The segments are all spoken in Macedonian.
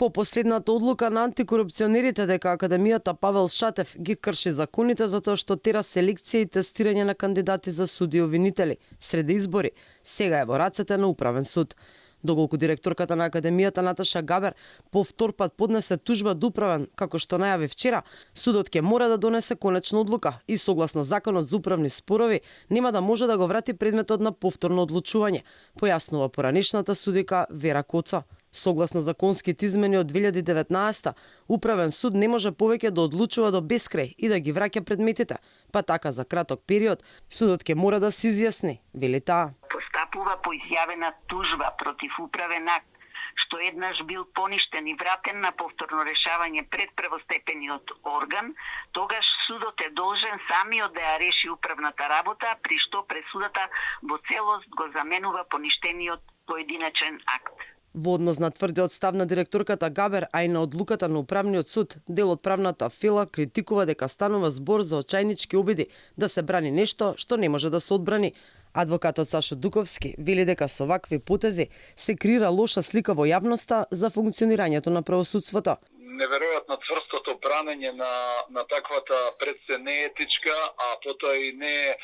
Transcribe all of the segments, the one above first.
По последната одлука на антикорупционерите дека Академијата Павел Шатев ги крши законите затоа што тера селекција и тестирање на кандидати за суди и обвинители сред избори, сега е во рацете на Управен суд. Доколку директорката на Академијата Наташа Габер по втор пат поднесе тужба до Управен, како што најави вчера, судот ќе мора да донесе конечна одлука и согласно Законот за управни спорови нема да може да го врати предметот на повторно одлучување, појаснува поранешната судика Вера Коцо. Согласно законските измени од 2019, Управен суд не може повеќе да одлучува до бескрај и да ги враќа предметите, па така за краток период судот ќе мора да се изјасни, вели таа. Постапува по изјавена тужба против управен акт, што еднаш бил поништен и вратен на повторно решавање пред првостепениот орган, тогаш судот е должен самиот да ја реши управната работа, при што пресудата во целост го заменува поништениот поединечен акт. Во однос на тврдиот став на директорката Габер, а и на одлуката на Управниот суд, дел од правната фила критикува дека станува збор за очајнички обиди да се брани нешто што не може да се одбрани. Адвокатот Сашо Дуковски вели дека со вакви потези се креира лоша слика во јавноста за функционирањето на правосудството. Неверојатно цврстото бранење на таквата пред се неетичка, а потоа и не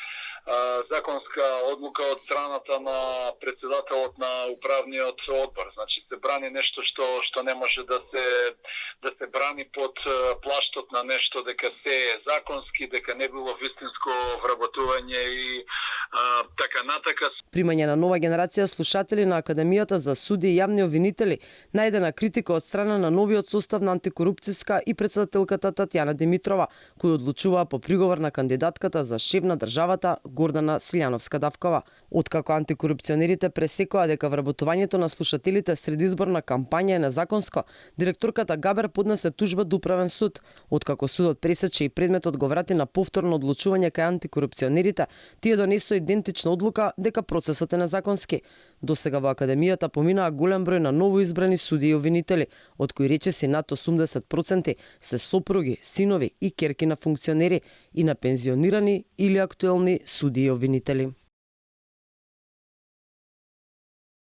законска одлука од страната на председателот на управниот одбор. Значи се брани нешто што не може да се брани под плаштот на нешто дека се е законски, дека не било вистинско вработување и така натака. Примање на нова генерација слушатели на Академијата за суди и јавни обвинители најдена критика од страна на новиот состав на антикорупцијска и председателката Татјана Димитрова, кој одлучува по приговор на кандидатката за шеф на државата Гордана Силјановска-Давкова. Откако антикорупционерите пресекоа дека вработувањето на слушателите сред изборна кампања е незаконско, директорката Габер поднесе тужба до Управен суд. Откако судот пресече и предметот го врати на повторно одлучување кај антикорупционерите, тие донесоа идентична одлука дека процесот е незаконски. Досега во Академијата поминаа голем број на новоизбрани суди и обвинители, од кои речиси над 80% се сопруги, синови и ќерки на функционери и на пензионирани или актуелни суди и обвинители.